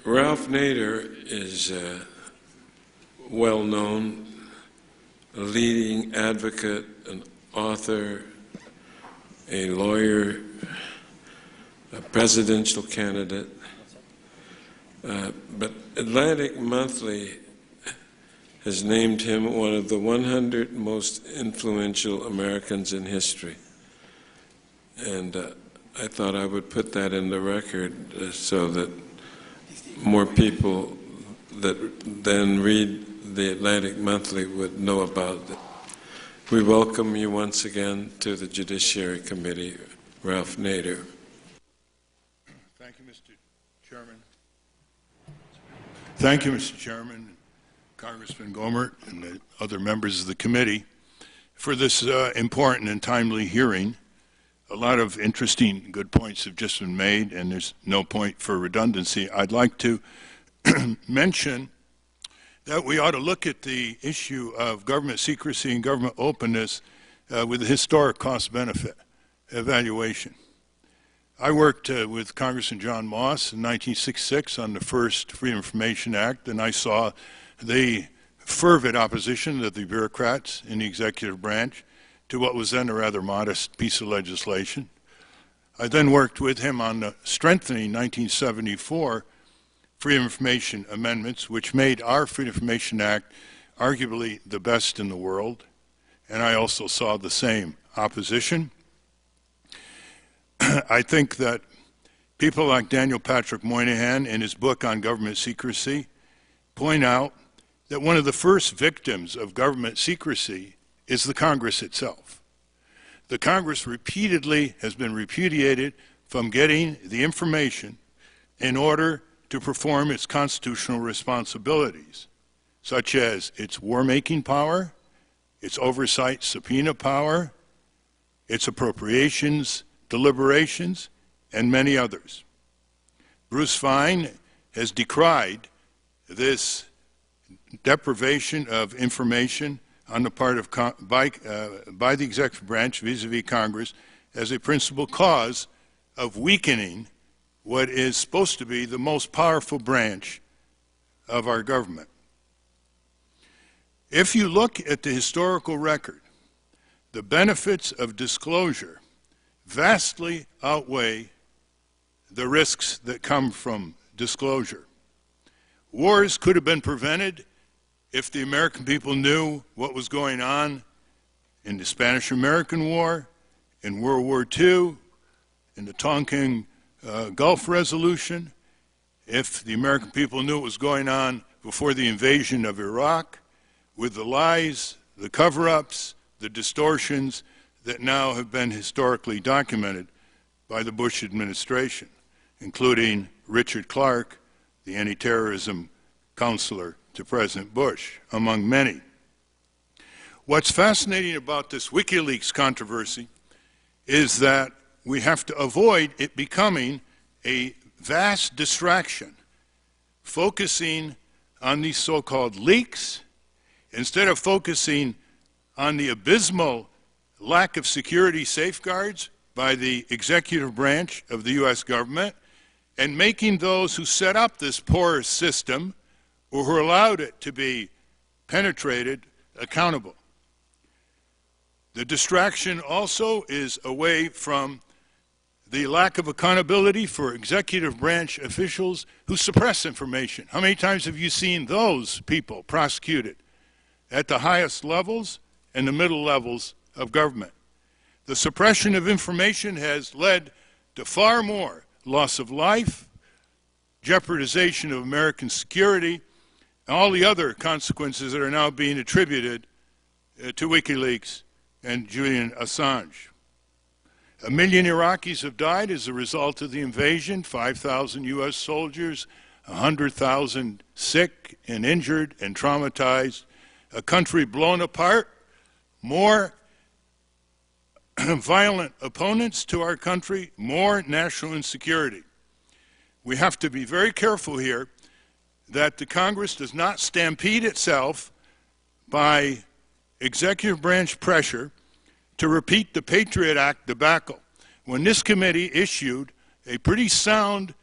Ralph Nader is well known, a leading advocate, an author, a lawyer, a presidential candidate. But Atlantic Monthly has named him one of the 100 most influential Americans in history. And I thought I would put that in the record so that more people that then read the Atlantic Monthly would know about it. We welcome you once again to the Judiciary Committee, Ralph Nader. Thank you, Mr. Chairman. Thank you, Mr. Chairman, Congressman Gohmert, and the other members of the committee for this important and timely hearing. A lot of interesting, good points have just been made, and there's no point for redundancy. I'd like to mention that we ought to look at the issue of government secrecy and government openness with a historic cost-benefit evaluation. I worked with Congressman John Moss in 1966 on the first Freedom of Information Act, and I saw the fervent opposition of the bureaucrats in the executive branch to what was then a rather modest piece of legislation. I then worked with him on the strengthening 1974 Freedom of Information amendments, which made our Freedom of Information Act arguably the best in the world, and I also saw the same opposition. I think that people like Daniel Patrick Moynihan in his book on government secrecy point out that one of the first victims of government secrecy is the Congress itself. The Congress repeatedly has been repudiated from getting the information in order to perform its constitutional responsibilities, such as its war-making power, its oversight subpoena power, its appropriations, deliberations, and many others. Bruce Fein has decried this deprivation of information on the part of by the executive branch vis-a-vis Congress as a principal cause of weakening what is supposed to be the most powerful branch of our government. If you look at the historical record, the benefits of disclosure vastly outweigh the risks that come from disclosure. Wars could have been prevented if the American people knew what was going on in the Spanish-American War, in World War II, in the Tonkin Gulf Resolution, if the American people knew what was going on before the invasion of Iraq, with the lies, the cover-ups, the distortions that now have been historically documented by the Bush administration, including Richard Clark, the anti-terrorism counselor to President Bush, among many. What's fascinating about this WikiLeaks controversy is that we have to avoid it becoming a vast distraction, focusing on these so-called leaks, instead of focusing on the abysmal lack of security safeguards by the executive branch of the U.S. government, and making those who set up this porous system or who allowed it to be penetrated accountable. The distraction also is away from the lack of accountability for executive branch officials who suppress information. How many times have you seen those people prosecuted at the highest levels and the middle levels of government? The suppression of information has led to far more loss of life, jeopardization of American security, and all the other consequences that are now being attributed to WikiLeaks and Julian Assange. 1 million Iraqis have died as a result of the invasion, 5,000 U.S. soldiers, 100,000 sick and injured and traumatized, a country blown apart, more violent opponents to our country, more national insecurity. We have to be very careful here that the Congress does not stampede itself by executive branch pressure to repeat the Patriot Act debacle, when this committee issued a pretty sound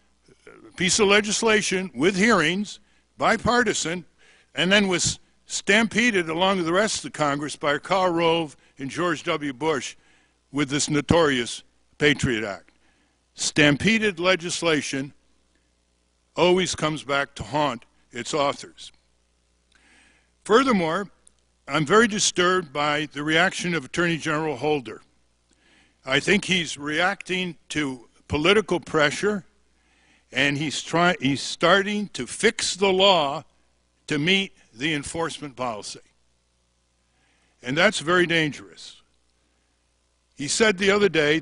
piece of legislation with hearings, bipartisan, and then was stampeded along with the rest of the Congress by Karl Rove and George W. Bush with this notorious Patriot Act. Stampeded legislation always comes back to haunt its authors. Furthermore, I'm very disturbed by the reaction of Attorney General Holder. I think he's reacting to political pressure, and he's starting to fix the law to meet the enforcement policy. And that's very dangerous. He said the other day,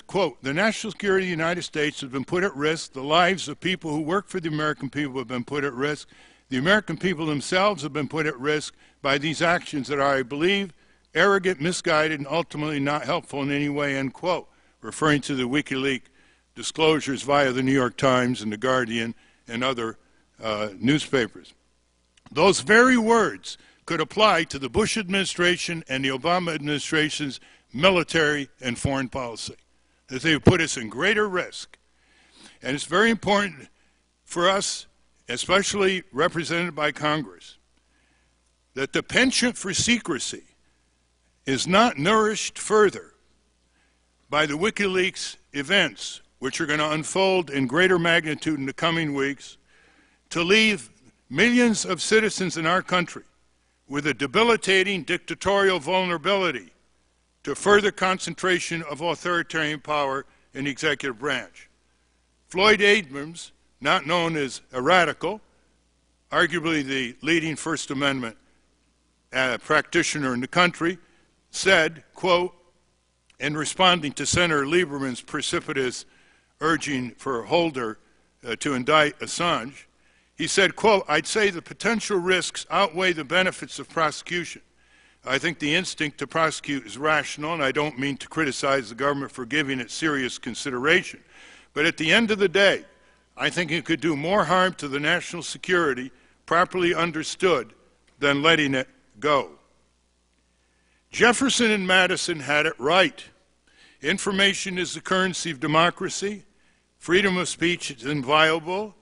quote, the national security of the United States has been put at risk. The lives of people who work for the American people have been put at risk. The American people themselves have been put at risk by these actions that are, I believe, arrogant, misguided, and ultimately not helpful in any way, end quote, referring to the WikiLeaks disclosures via the New York Times and the Guardian and other newspapers. Those very words could apply to the Bush administration and the Obama administration's military and foreign policy, that they would put us in greater risk. And it's very important for us, especially represented by Congress, that the penchant for secrecy is not nourished further by the WikiLeaks events, which are going to unfold in greater magnitude in the coming weeks, to leave millions of citizens in our country with a debilitating dictatorial vulnerability to further concentration of authoritarian power in the executive branch. Floyd Abrams, not known as a radical, arguably the leading First Amendment practitioner in the country, said, quote, in responding to Senator Lieberman's precipitous urging for Holder to indict Assange, he said, quote, I'd say the potential risks outweigh the benefits of prosecution. I think the instinct to prosecute is rational, and I don't mean to criticize the government for giving it serious consideration. But at the end of the day, I think it could do more harm to the national security, properly understood, than letting it go. Jefferson and Madison had it right. Information is the currency of democracy. Freedom of speech is inviolable.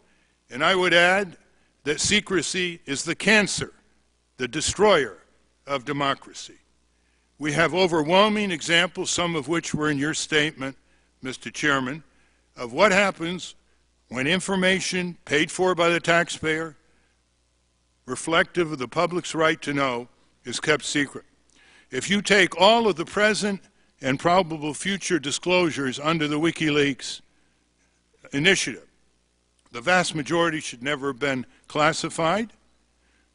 And I would add that secrecy is the cancer, the destroyer of democracy. We have overwhelming examples, some of which were in your statement, Mr. Chairman, of what happens when information paid for by the taxpayer, reflective of the public's right to know, is kept secret. If you take all of the present and probable future disclosures under the WikiLeaks initiative, the vast majority should never have been classified.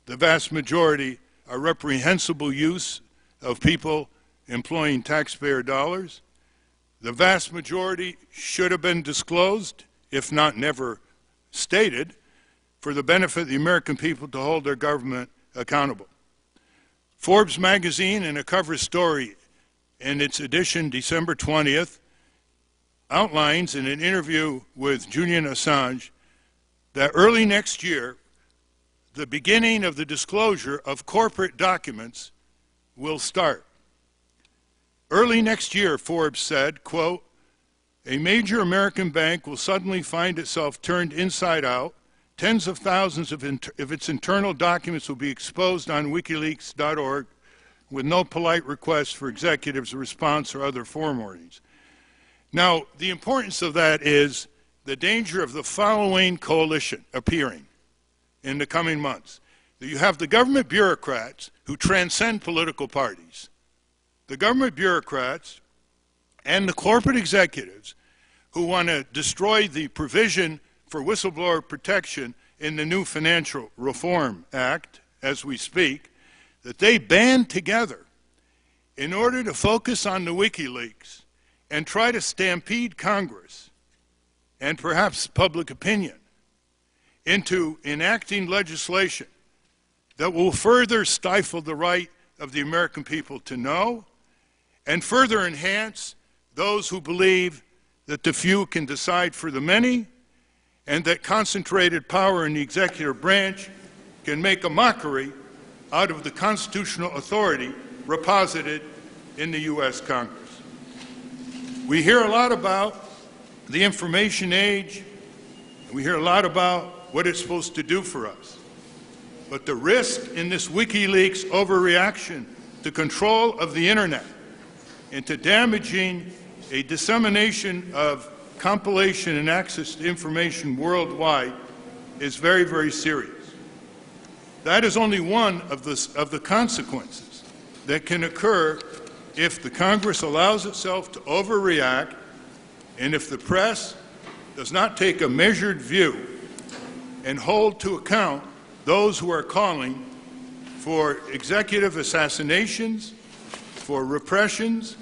The vast majority are reprehensible use of people employing taxpayer dollars. The vast majority should have been disclosed, if not never stated, for the benefit of the American people to hold their government accountable. Forbes magazine, in a cover story in its edition December 20th, outlines in an interview with Julian Assange that early next year, the beginning of the disclosure of corporate documents will start. Early next year, Forbes said, quote, a major American bank will suddenly find itself turned inside out. Tens of thousands of its internal documents will be exposed on WikiLeaks.org with no polite request for executives' response or other forewarnings. Now, the importance of that is the danger of the following coalition appearing in the coming months. You have the government bureaucrats who transcend political parties, the government bureaucrats and the corporate executives who want to destroy the provision for whistleblower protection in the new Financial Reform Act, as we speak, that they band together in order to focus on the WikiLeaks and try to stampede Congress and perhaps public opinion into enacting legislation that will further stifle the right of the American people to know and further enhance those who believe that the few can decide for the many and that concentrated power in the executive branch can make a mockery out of the constitutional authority reposited in the U.S. Congress. We hear a lot about the information age We hear a lot about what it's supposed to do for us. But the risk in this WikiLeaks overreaction to control of the internet and to damaging a dissemination of compilation and access to information worldwide is very, very serious. That is only one of the consequences that can occur if the Congress allows itself to overreact and if the press does not take a measured view and hold to account those who are calling for executive assassinations, for repressions,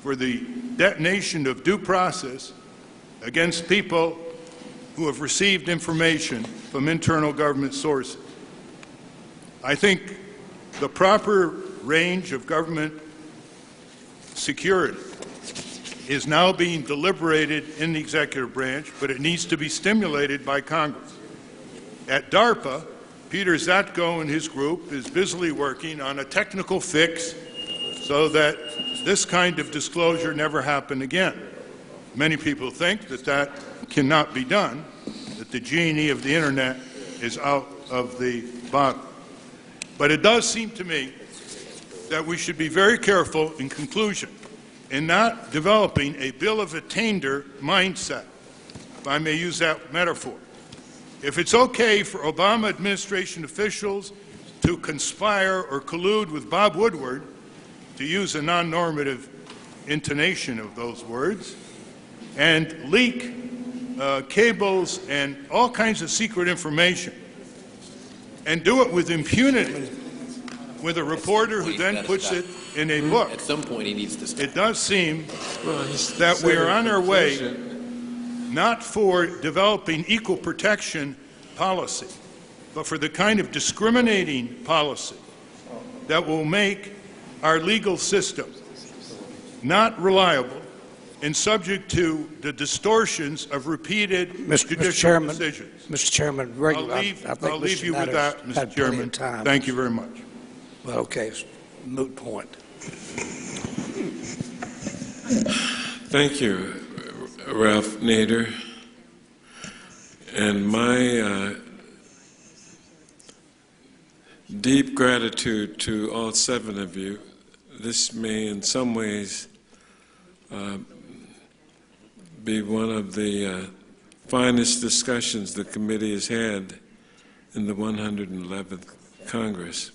for the detonation of due process against people who have received information from internal government sources. I think the proper range of government security is now being deliberated in the executive branch, but it needs to be stimulated by Congress. At DARPA, Peter Zatko and his group is busily working on a technical fix so that this kind of disclosure never happen again. Many people think that that cannot be done, that the genie of the internet is out of the bottle. But it does seem to me that we should be very careful in conclusion in not developing a bill of attainder mindset, if I may use that metaphor. If it's okay for Obama administration officials to conspire or collude with Bob Woodward, to use a non-normative intonation of those words, and leak cables and all kinds of secret information, and do it with impunity, with a reporter who then puts it in a book. At some point, he needs to stop. It does seem that we are on our way not for developing equal protection policy, but for the kind of discriminating policy that will make our legal system not reliable and subject to the distortions of repeated judicial decisions. Mr. Chairman, I'll leave you with that, Mr. Chairman. Thank you very much. Well, okay, moot point. Thank you, Ralph Nader. And my deep gratitude to all 7 of you. This may in some ways be one of the finest discussions the committee has had in the 111th Congress.